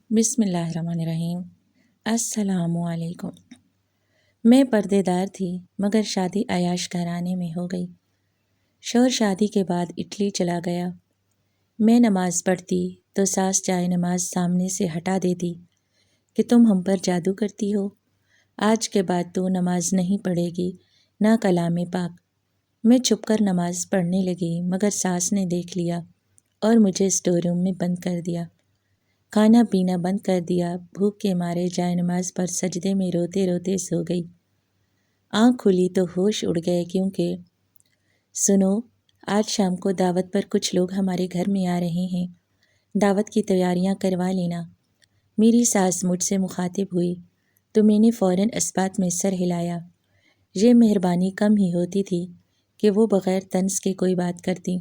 بسم اللہ الرحمن الرحیم۔ السلام علیکم۔ میں پردے دار تھی مگر شادی عیاش گھرانے میں ہو گئی۔ شوہر شادی کے بعد اٹلی چلا گیا۔ میں نماز پڑھتی تو ساس جائے نماز سامنے سے ہٹا دیتی کہ تم ہم پر جادو کرتی ہو، آج کے بعد تو نماز نہیں پڑھے گی نہ کلام پاک۔ میں چھپ کر نماز پڑھنے لگی مگر ساس نے دیکھ لیا اور مجھے اسٹور روم میں بند کر دیا۔ کھانا پینا بند کر دیا، بھوک کے مارے جائے نماز پر سجدے میں روتے روتے سو گئی۔ آنکھ کھلی تو ہوش اڑ گئے کیونکہ سنو، آج شام کو دعوت پر کچھ لوگ ہمارے گھر میں آ رہے ہیں، دعوت کی تیاریاں کروا لینا۔ میری ساس مجھ سے مخاطب ہوئی تو میں نے فوراً اثبات میں سر ہلایا۔ یہ مہربانی کم ہی ہوتی تھی کہ وہ بغیر طنز کے کوئی بات کرتی۔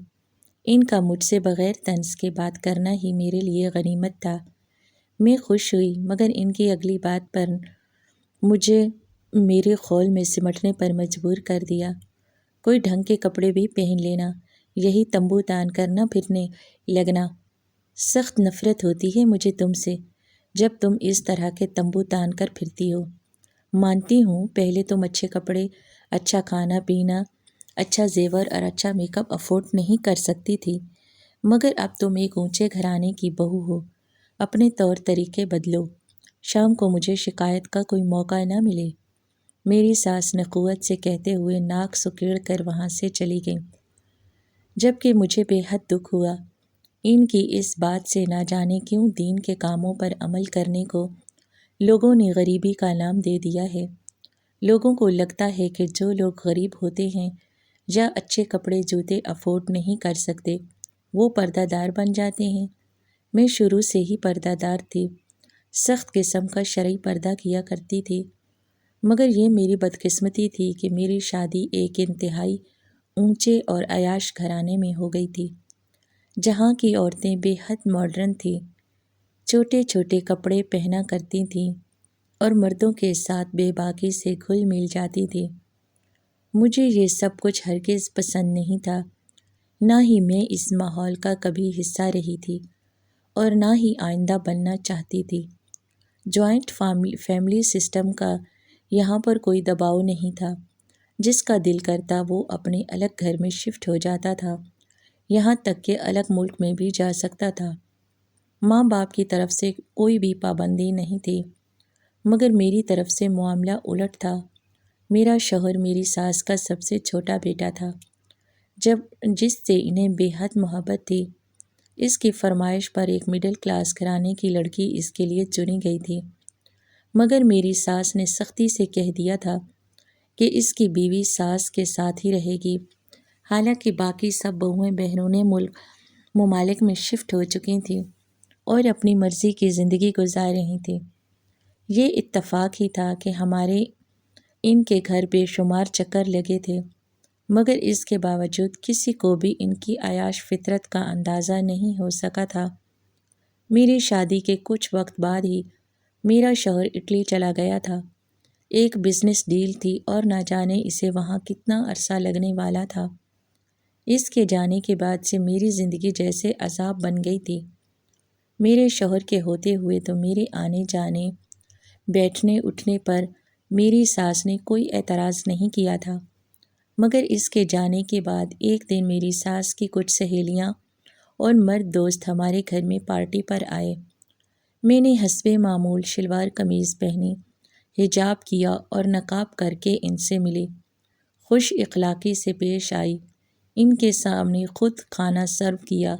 ان کا مجھ سے بغیر طنز کے بات کرنا ہی میرے لیے غنیمت تھا۔ میں خوش ہوئی مگر ان کی اگلی بات پر مجھے میرے خول میں سمٹنے پر مجبور کر دیا۔ کوئی ڈھنگ کے کپڑے بھی پہن لینا، یہی تمبو تان کرنا پھرنے لگنا۔ سخت نفرت ہوتی ہے مجھے تم سے جب تم اس طرح کے تمبو تان کر پھرتی ہو۔ مانتی ہوں پہلے تم اچھے کپڑے، اچھا کھانا پینا، اچھا زیور اور اچھا میک اپ افورڈ نہیں کر سکتی تھی، مگر اب تم ایک اونچے گھرانے کی بہو ہو، اپنے طور طریقے بدلو۔ شام کو مجھے شکایت کا کوئی موقع نہ ملے۔ میری ساس نے قوت سے کہتے ہوئے ناک سکیڑ کر وہاں سے چلی گئی، جبکہ مجھے بے حد دکھ ہوا۔ ان کی اس بات سے نہ جانے کیوں دین کے کاموں پر عمل کرنے کو لوگوں نے غریبی کا نام دے دیا ہے۔ لوگوں کو لگتا ہے کہ جو لوگ غریب ہوتے ہیں یا اچھے کپڑے جوتے افورڈ نہیں کر سکتے وہ پردہ دار بن جاتے ہیں۔ میں شروع سے ہی پردہ دار تھی، سخت قسم کا شرعی پردہ کیا کرتی تھی، مگر یہ میری بدقسمتی تھی کہ میری شادی ایک انتہائی اونچے اور عیاش گھرانے میں ہو گئی تھی، جہاں کی عورتیں بے حد ماڈرن تھیں، چھوٹے چھوٹے کپڑے پہنا کرتی تھیں اور مردوں کے ساتھ بے باکی سے گھل مل جاتی تھی۔ مجھے یہ سب کچھ ہرگز پسند نہیں تھا، نہ ہی میں اس ماحول کا کبھی حصہ رہی تھی اور نہ ہی آئندہ بننا چاہتی تھی۔ جوائنٹ فیملی سسٹم کا یہاں پر کوئی دباؤ نہیں تھا، جس کا دل کرتا وہ اپنے الگ گھر میں شفٹ ہو جاتا تھا، یہاں تک کہ الگ ملک میں بھی جا سکتا تھا۔ ماں باپ کی طرف سے کوئی بھی پابندی نہیں تھی، مگر میری طرف سے معاملہ الٹ تھا۔ میرا شوہر میری ساس کا سب سے چھوٹا بیٹا تھا، جس سے انہیں بے حد محبت تھی۔ اس کی فرمائش پر ایک مڈل کلاس گھرانے کی لڑکی اس کے لیے چنی گئی تھی، مگر میری ساس نے سختی سے کہہ دیا تھا کہ اس کی بیوی ساس کے ساتھ ہی رہے گی، حالانکہ باقی سب بہویں بیرون ممالک میں شفٹ ہو چکی تھیں اور اپنی مرضی کی زندگی گزار رہی تھیں۔ یہ اتفاق ہی تھا کہ ہمارے ان کے گھر بے شمار چکر لگے تھے، مگر اس کے باوجود کسی کو بھی ان کی عیاش فطرت کا اندازہ نہیں ہو سکا تھا۔ میری شادی کے کچھ وقت بعد ہی میرا شوہر اٹلی چلا گیا تھا۔ ایک بزنس ڈیل تھی اور نہ جانے اسے وہاں کتنا عرصہ لگنے والا تھا۔ اس کے جانے کے بعد سے میری زندگی جیسے عذاب بن گئی تھی۔ میرے شوہر کے ہوتے ہوئے تو میرے آنے جانے، بیٹھنے اٹھنے پر میری ساس نے کوئی اعتراض نہیں کیا تھا، مگر اس کے جانے کے بعد ایک دن میری ساس کی کچھ سہیلیاں اور مرد دوست ہمارے گھر میں پارٹی پر آئے۔ میں نے حسب معمول شلوار قمیض پہنی، حجاب کیا اور نقاب کر کے ان سے ملی، خوش اخلاقی سے پیش آئی، ان کے سامنے خود کھانا سرو کیا،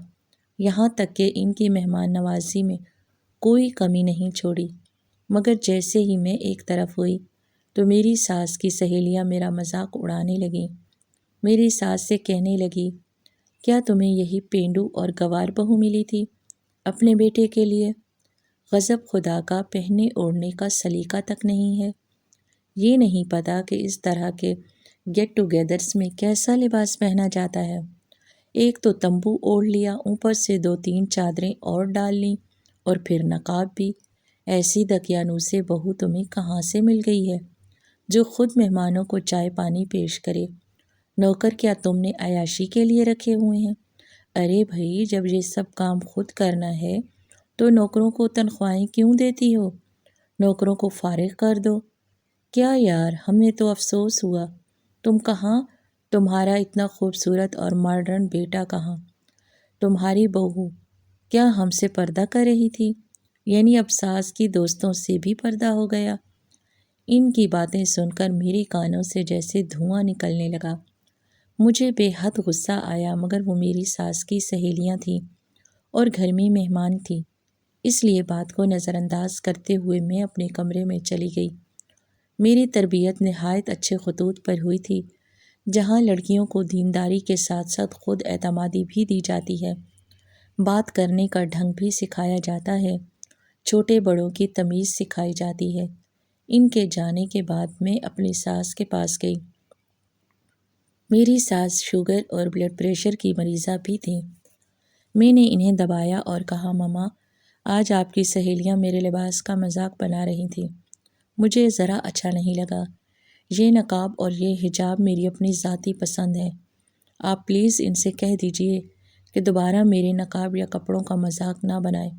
یہاں تک کہ ان کی مہمان نوازی میں کوئی کمی نہیں چھوڑی۔ مگر جیسے ہی میں ایک طرف ہوئی تو میری ساس کی سہیلیاں میرا مذاق اڑانے لگیں۔ میری ساس سے کہنے لگی، کیا تمہیں یہی پینڈو اور گوار بہو ملی تھی اپنے بیٹے کے لیے؟ غضب خدا کا پہننے اوڑھنے کا سلیقہ تک نہیں ہے۔ یہ نہیں پتا کہ اس طرح کے گیٹ ٹوگیدرز میں کیسا لباس پہنا جاتا ہے۔ ایک تو تمبو اوڑھ لیا، اوپر سے 2-3 چادریں اور ڈال لیں اور پھر نقاب بھی۔ ایسی دقیانوسے بہو تمہیں کہاں سے مل گئی ہے جو خود مہمانوں کو چائے پانی پیش کرے؟ نوکر کیا تم نے عیاشی کے لیے رکھے ہوئے ہیں؟ ارے بھائی، جب یہ سب کام خود کرنا ہے تو نوکروں کو تنخواہیں کیوں دیتی ہو؟ نوکروں کو فارغ کر دو۔ کیا یار، ہمیں تو افسوس ہوا۔ تم کہاں؟ تمہارا اتنا خوبصورت اور ماڈرن بیٹا کہاں؟ تمہاری بہو کیا ہم سے پردہ کر رہی تھی؟ یعنی اب ساس کی دوستوں سے بھی پردہ ہو گیا؟ ان کی باتیں سن کر میرے کانوں سے جیسے دھواں نکلنے لگا۔ مجھے بے حد غصہ آیا، مگر وہ میری ساس کی سہیلیاں تھیں اور گھر میں مہمان تھیں، اس لیے بات کو نظر انداز کرتے ہوئے میں اپنے کمرے میں چلی گئی۔ میری تربیت نہایت اچھے خطوط پر ہوئی تھی، جہاں لڑکیوں کو دینداری کے ساتھ ساتھ خود اعتمادی بھی دی جاتی ہے، بات کرنے کا ڈھنگ بھی سکھایا جاتا ہے، چھوٹے بڑوں کی تمیز سکھائی جاتی ہے۔ ان کے جانے کے بعد میں اپنی ساس کے پاس گئی۔ میری ساس شوگر اور بلڈ پریشر کی مریضہ بھی تھیں۔ میں نے انہیں دبایا اور کہا، ماما، آج آپ کی سہیلیاں میرے لباس کا مذاق بنا رہی تھیں، مجھے ذرا اچھا نہیں لگا۔ یہ نقاب اور یہ حجاب میری اپنی ذاتی پسند ہے، آپ پلیز ان سے کہہ دیجئے کہ دوبارہ میرے نقاب یا کپڑوں کا مذاق نہ بنائے۔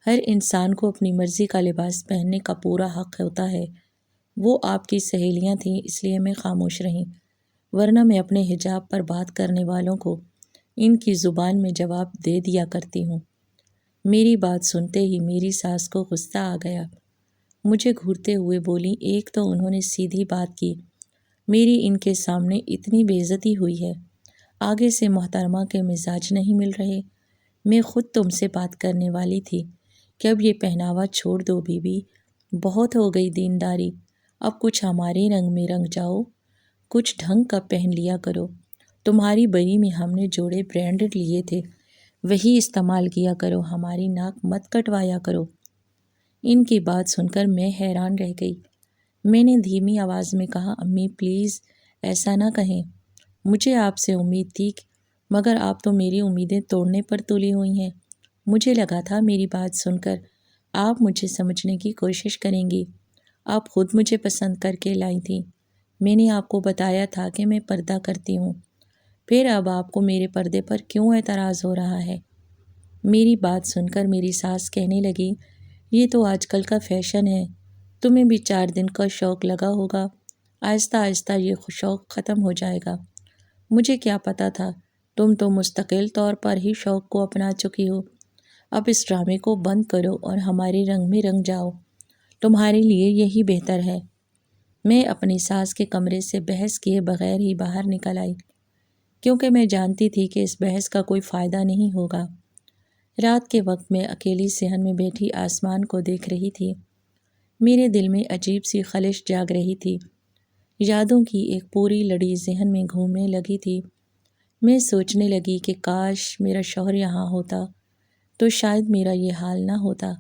ہر انسان کو اپنی مرضی کا لباس پہننے کا پورا حق ہوتا ہے۔ وہ آپ کی سہیلیاں تھیں اس لیے میں خاموش رہی، ورنہ میں اپنے حجاب پر بات کرنے والوں کو ان کی زبان میں جواب دے دیا کرتی ہوں۔ میری بات سنتے ہی میری ساس کو غصہ آ گیا۔ مجھے گھورتے ہوئے بولی، ایک تو انہوں نے سیدھی بات کی، میری ان کے سامنے اتنی بے عزتی ہوئی ہے، آگے سے محترمہ کے مزاج نہیں مل رہے۔ میں خود تم سے بات کرنے والی تھی کہ اب یہ پہناوا چھوڑ دو بی بی، بہت ہو گئی دینداری، اب کچھ ہمارے رنگ میں رنگ جاؤ، کچھ ڈھنگ کا پہن لیا کرو۔ تمہاری بری میں ہم نے جوڑے برانڈڈ لیے تھے، وہی استعمال کیا کرو، ہماری ناک مت کٹوایا کرو۔ ان کی بات سن کر میں حیران رہ گئی۔ میں نے دھیمی آواز میں کہا، امی پلیز ایسا نہ کہیں، مجھے آپ سے امید تھی، مگر آپ تو میری امیدیں توڑنے پر تلی ہوئی ہیں۔ مجھے لگا تھا میری بات سن کر آپ مجھے سمجھنے کی کوشش کریں گی، آپ خود مجھے پسند کر کے لائی تھیں، میں نے آپ کو بتایا تھا کہ میں پردہ کرتی ہوں، پھر اب آپ کو میرے پردے پر کیوں اعتراض ہو رہا ہے؟ میری بات سن کر میری ساس کہنے لگی، یہ تو آج کل کا فیشن ہے، تمہیں بھی 4 دن کا شوق لگا ہوگا، آہستہ آہستہ یہ شوق ختم ہو جائے گا۔ مجھے کیا پتہ تھا، تم تو مستقل طور پر ہی شوق کو اپنا چکی ہو۔ اب اس ڈرامے کو بند کرو اور ہمارے رنگ میں رنگ جاؤ، تمہارے لیے یہی بہتر ہے۔ میں اپنی ساس کے کمرے سے بحث کیے بغیر ہی باہر نکل آئی، کیونکہ میں جانتی تھی کہ اس بحث کا کوئی فائدہ نہیں ہوگا۔ رات کے وقت میں اکیلی صحن میں بیٹھی آسمان کو دیکھ رہی تھی۔ میرے دل میں عجیب سی خلش جاگ رہی تھی، یادوں کی ایک پوری لڑی ذہن میں گھومنے لگی تھی۔ میں سوچنے لگی کہ کاش میرا شوہر یہاں ہوتا تو شاید میرا یہ حال نہ ہوتا۔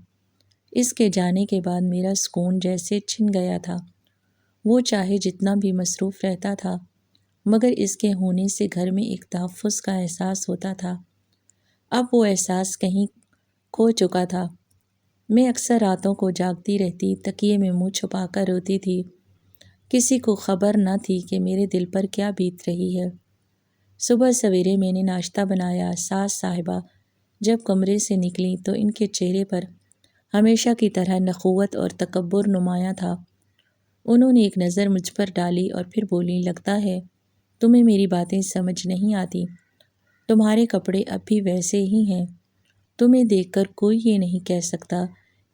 اس کے جانے کے بعد میرا سکون جیسے چھن گیا تھا۔ وہ چاہے جتنا بھی مصروف رہتا تھا، مگر اس کے ہونے سے گھر میں ایک تحفظ کا احساس ہوتا تھا۔ اب وہ احساس کہیں کھو چکا تھا۔ میں اکثر راتوں کو جاگتی رہتی، تکیے میں منہ چھپا کر روتی تھی۔ کسی کو خبر نہ تھی کہ میرے دل پر کیا بیت رہی ہے۔ صبح سویرے میں نے ناشتہ بنایا۔ ساس صاحبہ جب کمرے سے نکلیں تو ان کے چہرے پر ہمیشہ کی طرح نخوت اور تکبر نمایاں تھا۔ انہوں نے ایک نظر مجھ پر ڈالی اور پھر بولی، لگتا ہے تمہیں میری باتیں سمجھ نہیں آتی، تمہارے کپڑے اب بھی ویسے ہی ہیں، تمہیں دیکھ کر کوئی یہ نہیں کہہ سکتا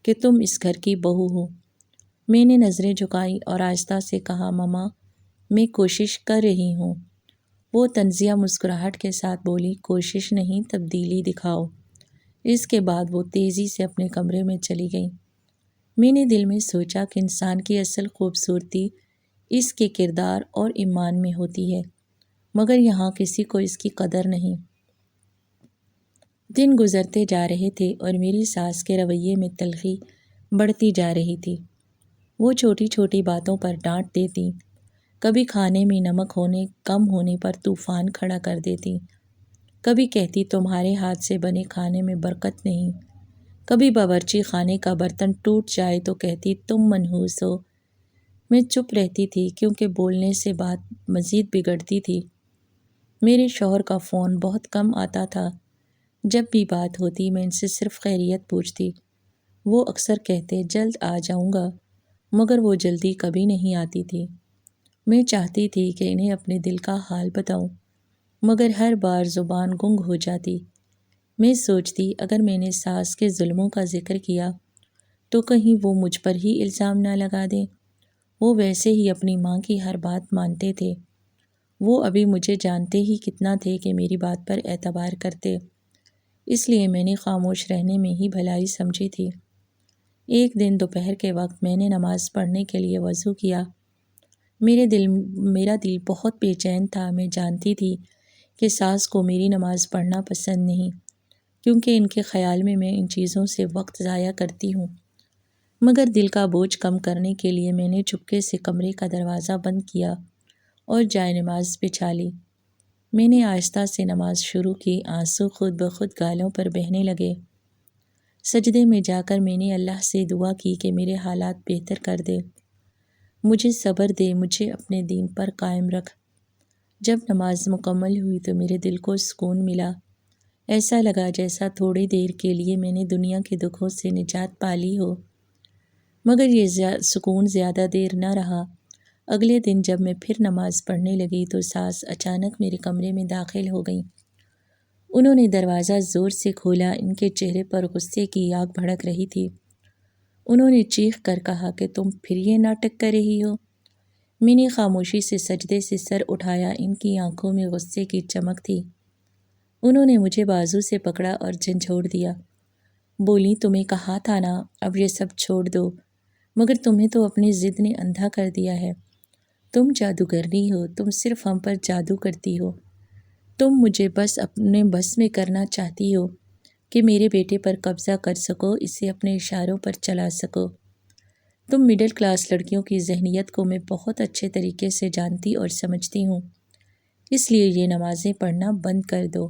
کہ تم اس گھر کی بہو ہو۔ میں نے نظریں جھکائیں اور آہستہ سے کہا، ماما میں کوشش کر رہی ہوں۔ وہ طنزیہ مسکراہٹ کے ساتھ بولی، کوشش نہیں تبدیلی دکھاؤ۔ اس کے بعد وہ تیزی سے اپنے کمرے میں چلی گئیں۔ میں نے دل میں سوچا کہ انسان کی اصل خوبصورتی اس کے کردار اور ایمان میں ہوتی ہے، مگر یہاں کسی کو اس کی قدر نہیں۔ دن گزرتے جا رہے تھے اور میری ساس کے رویے میں تلخی بڑھتی جا رہی تھی۔ وہ چھوٹی چھوٹی باتوں پر ڈانٹ دیتی، کبھی کھانے میں نمک کم ہونے پر طوفان کھڑا کر دیتی، کبھی کہتی تمہارے ہاتھ سے بنے کھانے میں برکت نہیں، کبھی باورچی خانے کا برتن ٹوٹ جائے تو کہتی تم منحوس ہو۔ میں چپ رہتی تھی کیونکہ بولنے سے بات مزید بگڑتی تھی۔ میرے شوہر کا فون بہت کم آتا تھا، جب بھی بات ہوتی میں ان سے صرف خیریت پوچھتی۔ وہ اکثر کہتے جلد آ جاؤں گا، مگر وہ جلدی کبھی نہیں آتی تھی۔ میں چاہتی تھی کہ انہیں اپنے دل کا حال بتاؤں، مگر ہر بار زبان گنگ ہو جاتی۔ میں سوچتی اگر میں نے ساس کے ظلموں کا ذکر کیا تو کہیں وہ مجھ پر ہی الزام نہ لگا دیں۔ وہ ویسے ہی اپنی ماں کی ہر بات مانتے تھے۔ وہ ابھی مجھے جانتے ہی کتنا تھے کہ میری بات پر اعتبار کرتے، اس لیے میں نے خاموش رہنے میں ہی بھلائی سمجھی تھی۔ ایک دن دوپہر کے وقت میں نے نماز پڑھنے کے لیے وضو کیا۔ میرا دل بہت بے چین تھا۔ میں جانتی تھی کہ ساس کو میری نماز پڑھنا پسند نہیں، کیونکہ ان کے خیال میں ان چیزوں سے وقت ضائع کرتی ہوں۔ مگر دل کا بوجھ کم کرنے کے لیے میں نے چپکے سے کمرے کا دروازہ بند کیا اور جائے نماز بچھا لی۔ میں نے آہستہ سے نماز شروع کی۔ آنسو خود بخود گالوں پر بہنے لگے۔ سجدے میں جا کر میں نے اللہ سے دعا کی کہ میرے حالات بہتر کر دے، مجھے صبر دے، مجھے اپنے دین پر قائم رکھ۔ جب نماز مکمل ہوئی تو میرے دل کو سکون ملا۔ ایسا لگا جیسا تھوڑی دیر کے لیے میں نے دنیا کے دکھوں سے نجات پا لی ہو۔ مگر یہ سکون زیادہ دیر نہ رہا۔ اگلے دن جب میں پھر نماز پڑھنے لگی تو ساس اچانک میرے کمرے میں داخل ہو گئیں۔ انہوں نے دروازہ زور سے کھولا۔ ان کے چہرے پر غصے کی آگ بھڑک رہی تھی۔ انہوں نے چیخ کر کہا کہ تم پھر یہ ناٹک کر رہی ہو۔ میں نے خاموشی سے سجدے سے سر اٹھایا۔ ان کی آنکھوں میں غصے کی چمک تھی۔ انہوں نے مجھے بازو سے پکڑا اور جھنجھوڑ دیا۔ بولی تمہیں کہا تھا نا اب یہ سب چھوڑ دو، مگر تمہیں تو اپنی ضد نے اندھا کر دیا ہے۔ تم جادوگرنی ہو، تم صرف ہم پر جادو کرتی ہو۔ تم مجھے بس اپنے بس میں کرنا چاہتی ہو کہ میرے بیٹے پر قبضہ کر سکو، اسے اپنے اشاروں پر چلا سکو۔ تم مڈل کلاس لڑکیوں کی ذہنیت کو میں بہت اچھے طریقے سے جانتی اور سمجھتی ہوں، اس لیے یہ نمازیں پڑھنا بند کر دو،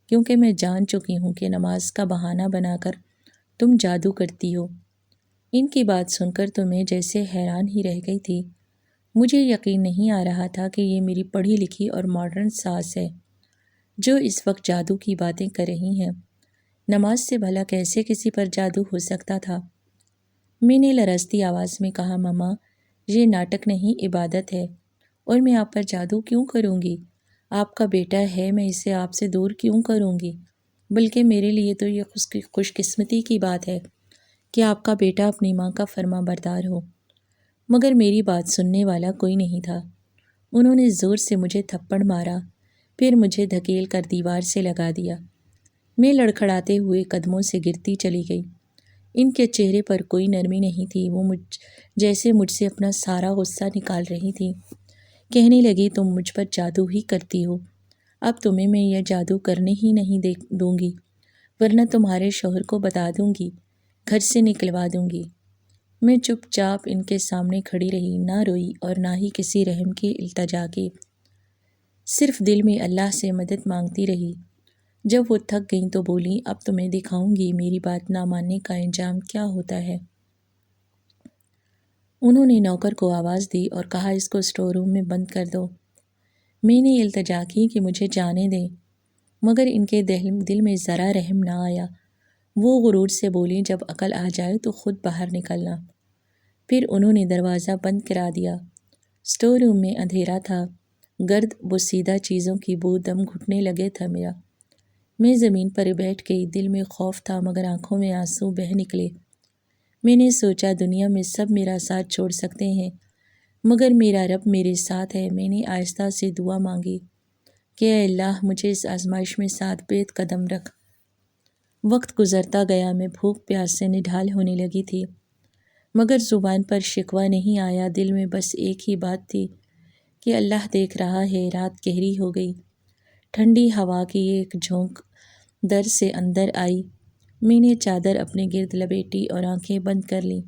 کیونکہ میں جان چکی ہوں کہ نماز کا بہانہ بنا کر تم جادو کرتی ہو۔ ان کی بات سن کر تو میں جیسے حیران ہی رہ گئی تھی۔ مجھے یقین نہیں آ رہا تھا کہ یہ میری پڑھی لکھی اور ماڈرن ساس ہے جو اس وقت جادو کی باتیں کر رہی ہیں۔ نماز سے بھلا کیسے کسی پر جادو ہو سکتا تھا؟ میں نے لرزتی آواز میں کہا ماما یہ ناٹک نہیں، عبادت ہے، اور میں آپ پر جادو کیوں کروں گی؟ آپ کا بیٹا ہے، میں اسے آپ سے دور کیوں کروں گی؟ بلکہ میرے لیے تو یہ خوش قسمتی کی بات ہے کہ آپ کا بیٹا اپنی ماں کا فرما بردار ہو۔ مگر میری بات سننے والا کوئی نہیں تھا۔ انہوں نے زور سے مجھے تھپڑ مارا، پھر مجھے دھکیل کر دیوار سے لگا دیا۔ میں لڑکھڑاتے ہوئے قدموں سے گرتی چلی گئی۔ ان کے چہرے پر کوئی نرمی نہیں تھی، وہ جیسے مجھ سے اپنا سارا غصہ نکال رہی تھی۔ کہنے لگی تم مجھ پر جادو ہی کرتی ہو، اب تمہیں میں یہ جادو کرنے ہی نہیں دوں گی، ورنہ تمہارے شوہر کو بتا دوں گی، گھر سے نکلوا دوں گی۔ میں چپ چاپ ان کے سامنے کھڑی رہی، نہ روئی اور نہ ہی کسی رحم کی التجا کی، صرف دل میں اللہ سے مدد مانگتی رہی۔ جب وہ تھک گئیں تو بولی اب تمہیں دکھاؤں گی میری بات نہ ماننے کا انجام کیا ہوتا ہے۔ انہوں نے نوکر کو آواز دی اور کہا اس کو اسٹور روم میں بند کر دو۔ میں نے التجا کی کہ مجھے جانے دیں، مگر ان کے دل میں ذرا رحم نہ آیا۔ وہ غرور سے بولی جب عقل آ جائے تو خود باہر نکلنا۔ پھر انہوں نے دروازہ بند کرا دیا۔ اسٹور روم میں اندھیرا تھا، گرد بوسیدہ چیزوں کی بو دم گھٹنے لگے تھا میرا۔ میں زمین پر بیٹھ گئی، دل میں خوف تھا مگر آنکھوں میں آنسو بہہ نکلے۔ میں نے سوچا دنیا میں سب میرا ساتھ چھوڑ سکتے ہیں مگر میرا رب میرے ساتھ ہے۔ میں نے آہستہ سے دعا مانگی کہ اے اللہ مجھے اس آزمائش میں ساتھ بیت قدم رکھ۔ وقت گزرتا گیا، میں بھوک پیاس سے نڈھال ہونے لگی تھی، مگر زبان پر شکوہ نہیں آیا، دل میں بس ایک ہی بات تھی کہ اللہ دیکھ رہا ہے۔ رات گہری ہو گئی، ٹھنڈی ہوا کی ایک جھونک در سے اندر آئی۔ میں نے چادر اپنے گرد لپیٹی اور آنکھیں بند کر لیں۔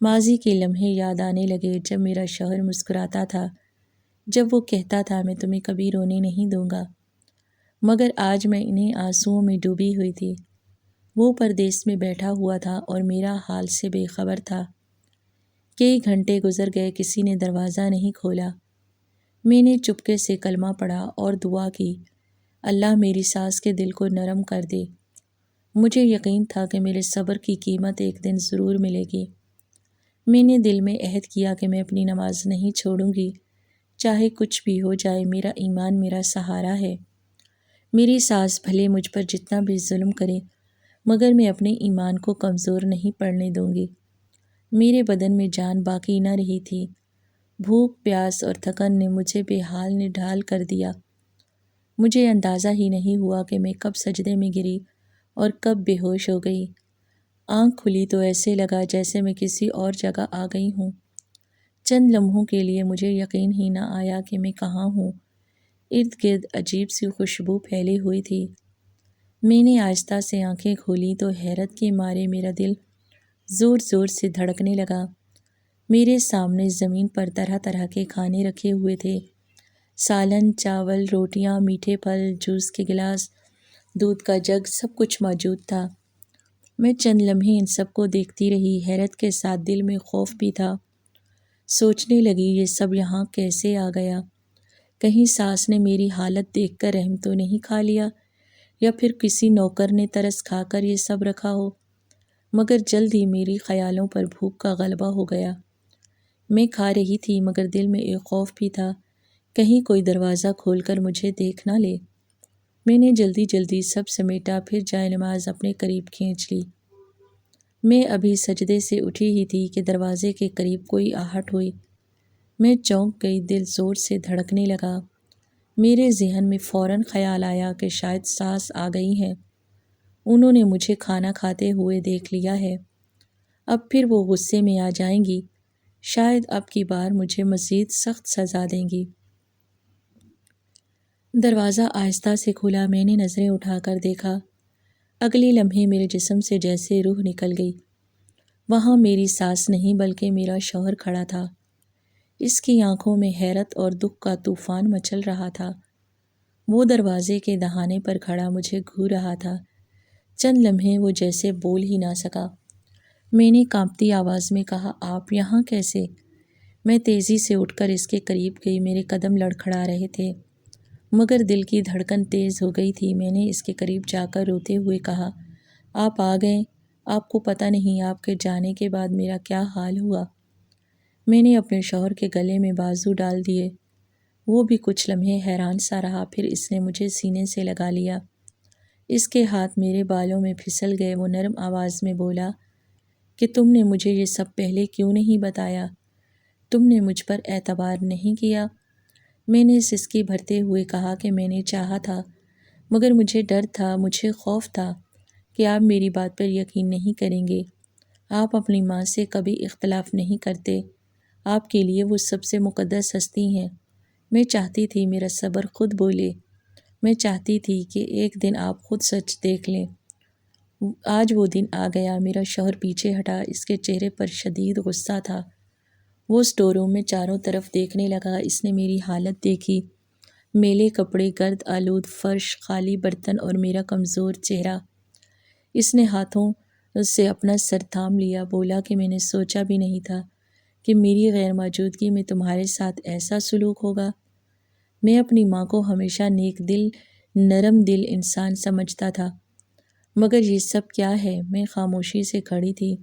ماضی کے لمحے یاد آنے لگے جب میرا شوہر مسکراتا تھا، جب وہ کہتا تھا میں تمہیں کبھی رونے نہیں دوں گا، مگر آج میں انہیں آنسوؤں میں ڈوبی ہوئی تھی۔ وہ پردیس میں بیٹھا ہوا تھا اور میرا حال سے بے خبر تھا۔ کئی گھنٹے گزر گئے، کسی نے دروازہ نہیں کھولا۔ میں نے چپکے سے کلمہ پڑھا اور دعا کی، اللہ میری ساس کے دل کو نرم کر دے۔ مجھے یقین تھا کہ میرے صبر کی قیمت ایک دن ضرور ملے گی۔ میں نے دل میں عہد کیا کہ میں اپنی نماز نہیں چھوڑوں گی، چاہے کچھ بھی ہو جائے، میرا ایمان میرا سہارا ہے۔ میری ساس بھلے مجھ پر جتنا بھی ظلم کرے، مگر میں اپنے ایمان کو کمزور نہیں پڑنے دوں گی۔ میرے بدن میں جان باقی نہ رہی تھی، بھوک، پیاس اور تھکن نے مجھے بے حال نڈھال کر دیا۔ مجھے اندازہ ہی نہیں ہوا کہ میں کب سجدے میں گری اور کب بے ہوش ہو گئی۔ آنکھ کھلی تو ایسے لگا جیسے میں کسی اور جگہ آ گئی ہوں۔ چند لمحوں کے لیے مجھے یقین ہی نہ آیا کہ میں کہاں ہوں۔ ارد گرد عجیب سی خوشبو پھیلی ہوئی تھی۔ میں نے آہستہ سے آنکھیں کھولیں تو حیرت کے مارے میرا دل زور زور سے دھڑکنے لگا۔ میرے سامنے زمین پر طرح طرح کے کھانے رکھے ہوئے تھے، سالن، چاول، روٹیاں، میٹھے پھل، جوس کے گلاس، دودھ کا جگ، سب کچھ موجود تھا۔ میں چند لمحے ان سب کو دیکھتی رہی، حیرت کے ساتھ دل میں خوف بھی تھا۔ سوچنے لگی یہ سب یہاں کیسے آ گیا؟ کہیں ساس نے میری حالت دیکھ کر رحم تو نہیں کھا لیا، یا پھر کسی نوکر نے ترس کھا کر یہ سب رکھا ہو؟ مگر جلد ہی میری خیالوں پر بھوک کا غلبہ ہو گیا۔ میں کھا رہی تھی مگر دل میں ایک خوف بھی تھا، کہیں کوئی دروازہ کھول کر مجھے دیکھ نہ لے۔ میں نے جلدی جلدی سب سمیٹا، پھر جائے نماز اپنے قریب کھینچ لی۔ میں ابھی سجدے سے اٹھی ہی تھی کہ دروازے کے قریب کوئی آہٹ ہوئی۔ میں چونک گئی، دل زور سے دھڑکنے لگا۔ میرے ذہن میں فوراً خیال آیا کہ شاید ساس آ گئی ہیں، انہوں نے مجھے کھانا کھاتے ہوئے دیکھ لیا ہے، اب پھر وہ غصے میں آ جائیں گی، شاید اب کی بار مجھے مزید سخت سزا دیں گی۔ دروازہ آہستہ سے کھلا، میں نے نظریں اٹھا کر دیکھا۔ اگلے لمحے میرے جسم سے جیسے روح نکل گئی۔ وہاں میری ساس نہیں بلکہ میرا شوہر کھڑا تھا۔ اس کی آنکھوں میں حیرت اور دکھ کا طوفان مچل رہا تھا۔ وہ دروازے کے دہانے پر کھڑا مجھے گھور رہا تھا۔ چند لمحے وہ جیسے بول ہی نہ سکا۔ میں نے کانپتی آواز میں کہا، آپ یہاں کیسے؟ میں تیزی سے اٹھ کر اس کے قریب گئی، میرے قدم لڑکھڑا رہے تھے مگر دل کی دھڑکن تیز ہو گئی تھی۔ میں نے اس کے قریب جا کر روتے ہوئے کہا، آپ آ گئے؟ آپ کو پتہ نہیں آپ کے جانے کے بعد میرا کیا حال ہوا۔ میں نے اپنے شوہر کے گلے میں بازو ڈال دیے۔ وہ بھی کچھ لمحے حیران سا رہا، پھر اس نے مجھے سینے سے لگا لیا۔ اس کے ہاتھ میرے بالوں میں پھسل گئے۔ وہ نرم آواز میں بولا کہ تم نے مجھے یہ سب پہلے کیوں نہیں بتایا؟ تم نے مجھ پر اعتبار نہیں کیا؟ میں نے سسکی بھرتے ہوئے کہا کہ میں نے چاہا تھا مگر مجھے ڈر تھا، مجھے خوف تھا کہ آپ میری بات پر یقین نہیں کریں گے۔ آپ اپنی ماں سے کبھی اختلاف نہیں کرتے، آپ کے لیے وہ سب سے مقدس ہستی ہیں۔ میں چاہتی تھی میرا صبر خود بولے، میں چاہتی تھی کہ ایک دن آپ خود سچ دیکھ لیں۔ آج وہ دن آ گیا۔ میرا شوہر پیچھے ہٹا، اس کے چہرے پر شدید غصہ تھا۔ وہ اسٹور روم میں چاروں طرف دیکھنے لگا۔ اس نے میری حالت دیکھی، میلے کپڑے، گرد آلود فرش، خالی برتن اور میرا کمزور چہرہ۔ اس نے ہاتھوں سے اپنا سر تھام لیا، بولا کہ میں نے سوچا بھی نہیں تھا کہ میری غیر موجودگی میں تمہارے ساتھ ایسا سلوک ہوگا۔ میں اپنی ماں کو ہمیشہ نیک دل، نرم دل انسان سمجھتا تھا، مگر یہ سب کیا ہے؟ میں خاموشی سے کھڑی تھی،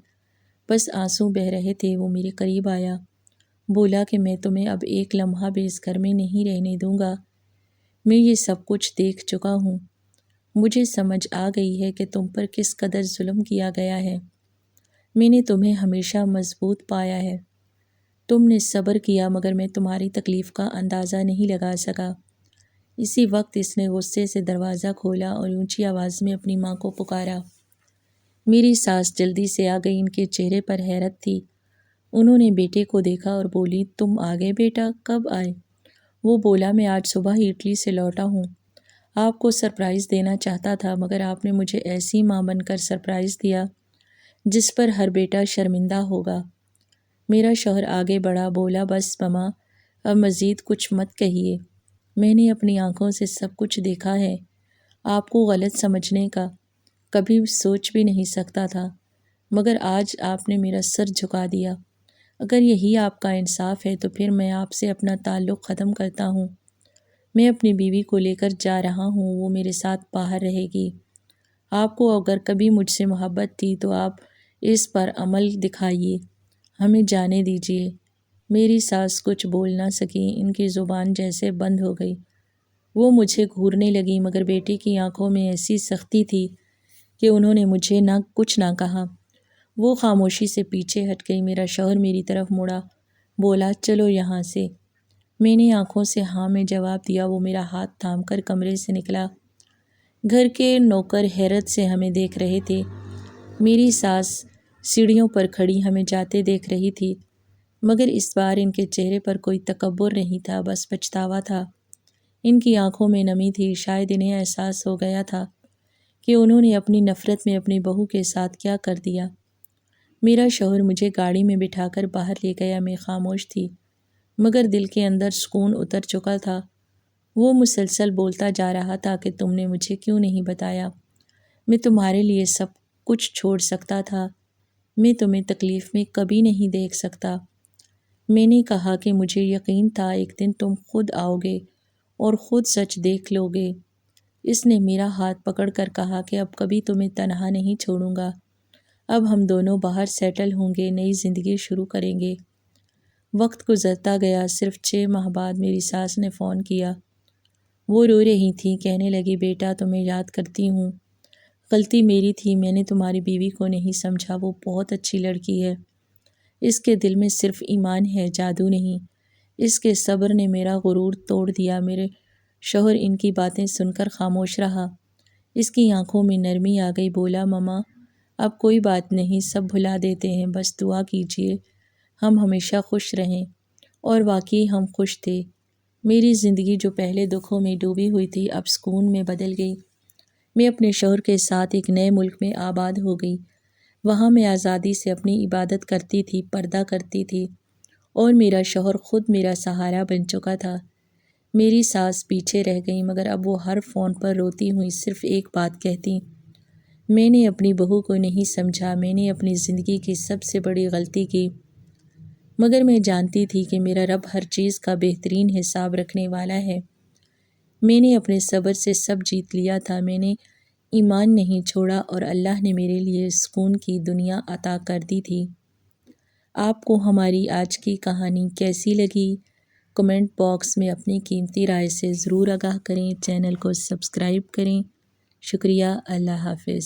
بس آنسو بہہ رہے تھے۔ وہ میرے قریب آیا، بولا کہ میں تمہیں اب ایک لمحہ بھی اس گھر میں نہیں رہنے دوں گا۔ میں یہ سب کچھ دیکھ چکا ہوں، مجھے سمجھ آ گئی ہے کہ تم پر کس قدر ظلم کیا گیا ہے۔ میں نے تمہیں ہمیشہ مضبوط پایا ہے، تم نے صبر کیا مگر میں تمہاری تکلیف کا اندازہ نہیں لگا سکا۔ اسی وقت اس نے غصے سے دروازہ کھولا اور اونچی آواز میں اپنی ماں کو پکارا۔ میری ساس جلدی سے آ گئی، ان کے چہرے پر حیرت تھی۔ انہوں نے بیٹے کو دیکھا اور بولی، تم آ گئے بیٹا، کب آئے؟ وہ بولا، میں آج صبح ہی اٹلی سے لوٹا ہوں، آپ کو سرپرائز دینا چاہتا تھا مگر آپ نے مجھے ایسی ماں بن کر سرپرائز دیا جس پر ہر بیٹا شرمندہ ہوگا۔ میرا شوہر آگے بڑھا، بولا، بس ماما، اب مزید کچھ مت کہیے، میں نے اپنی آنکھوں سے سب کچھ دیکھا ہے، آپ کو غلط سمجھنے کا کبھی سوچ بھی نہیں سکتا تھا مگر آج آپ نے میرا سر جھکا دیا۔ اگر یہی آپ کا انصاف ہے تو پھر میں آپ سے اپنا تعلق ختم کرتا ہوں۔ میں اپنی بیوی کو لے کر جا رہا ہوں، وہ میرے ساتھ باہر رہے گی۔ آپ کو اگر کبھی مجھ سے محبت تھی تو آپ اس پر عمل دکھائیے، ہمیں جانے دیجیے۔ میری ساس کچھ بول نہ سکیں، ان کی زبان جیسے بند ہو گئی۔ وہ مجھے گھورنے لگی، مگر بیٹے کی آنکھوں میں ایسی سختی تھی کہ انہوں نے مجھے کچھ نہ کہا۔ وہ خاموشی سے پیچھے ہٹ گئی۔ میرا شوہر میری طرف مڑا، بولا چلو یہاں سے۔ میں نے آنکھوں سے ہاں میں جواب دیا۔ وہ میرا ہاتھ تھام کر کمرے سے نکلا۔ گھر کے نوکر حیرت سے ہمیں دیکھ رہے تھے۔ میری ساس سیڑھیوں پر کھڑی ہمیں جاتے دیکھ رہی تھی، مگر اس بار ان کے چہرے پر کوئی تکبر نہیں تھا، بس پچھتاوا تھا۔ ان کی آنکھوں میں نمی تھی، شاید انہیں احساس ہو گیا تھا کہ انہوں نے اپنی نفرت میں اپنی بہو کے ساتھ کیا کر دیا۔ میرا شوہر مجھے گاڑی میں بٹھا کر باہر لے گیا۔ میں خاموش تھی، مگر دل کے اندر سکون اتر چکا تھا۔ وہ مسلسل بولتا جا رہا تھا کہ تم نے مجھے کیوں نہیں بتایا؟ میں تمہارے لیے سب کچھ چھوڑ سکتا تھا، میں تمہیں تکلیف میں کبھی نہیں دیکھ سکتا۔ میں نے کہا کہ مجھے یقین تھا ایک دن تم خود آؤ گے اور خود سچ دیکھ لو گے۔ اس نے میرا ہاتھ پکڑ کر کہا کہ اب کبھی تمہیں تنہا نہیں چھوڑوں گا، اب ہم دونوں باہر سیٹل ہوں گے، نئی زندگی شروع کریں گے۔ وقت گزرتا گیا۔ صرف 6 ماہ بعد میری ساس نے فون کیا۔ وہ رو رہی تھیں، کہنے لگی بیٹا تمہیں یاد کرتی ہوں، غلطی میری تھی، میں نے تمہاری بیوی کو نہیں سمجھا، وہ بہت اچھی لڑکی ہے، اس کے دل میں صرف ایمان ہے، جادو نہیں۔ اس کے صبر نے میرا غرور توڑ دیا۔ میرے شوہر ان کی باتیں سن کر خاموش رہا۔ اس کی آنکھوں میں نرمی آ گئی، بولا ماما اب کوئی بات نہیں، سب بھلا دیتے ہیں، بس دعا کیجیے ہم ہمیشہ خوش رہیں۔ اور واقعی ہم خوش تھے۔ میری زندگی جو پہلے دکھوں میں ڈوبی ہوئی تھی اب سکون میں بدل گئی۔ میں اپنے شوہر کے ساتھ ایک نئے ملک میں آباد ہو گئی۔ وہاں میں آزادی سے اپنی عبادت کرتی تھی، پردہ کرتی تھی، اور میرا شوہر خود میرا سہارا بن چکا تھا۔ میری ساس پیچھے رہ گئی، مگر اب وہ ہر فون پر روتی ہوئی صرف ایک بات کہتی، میں نے اپنی بہو کو نہیں سمجھا، میں نے اپنی زندگی کی سب سے بڑی غلطی کی۔ مگر میں جانتی تھی کہ میرا رب ہر چیز کا بہترین حساب رکھنے والا ہے۔ میں نے اپنے صبر سے سب جیت لیا تھا، میں نے ایمان نہیں چھوڑا، اور اللہ نے میرے لیے سکون کی دنیا عطا کر دی تھی۔ آپ کو ہماری آج کی کہانی کیسی لگی؟ کمنٹ باکس میں اپنی قیمتی رائے سے ضرور آگاہ کریں۔ چینل کو سبسکرائب کریں۔ شکریہ۔ اللہ حافظ۔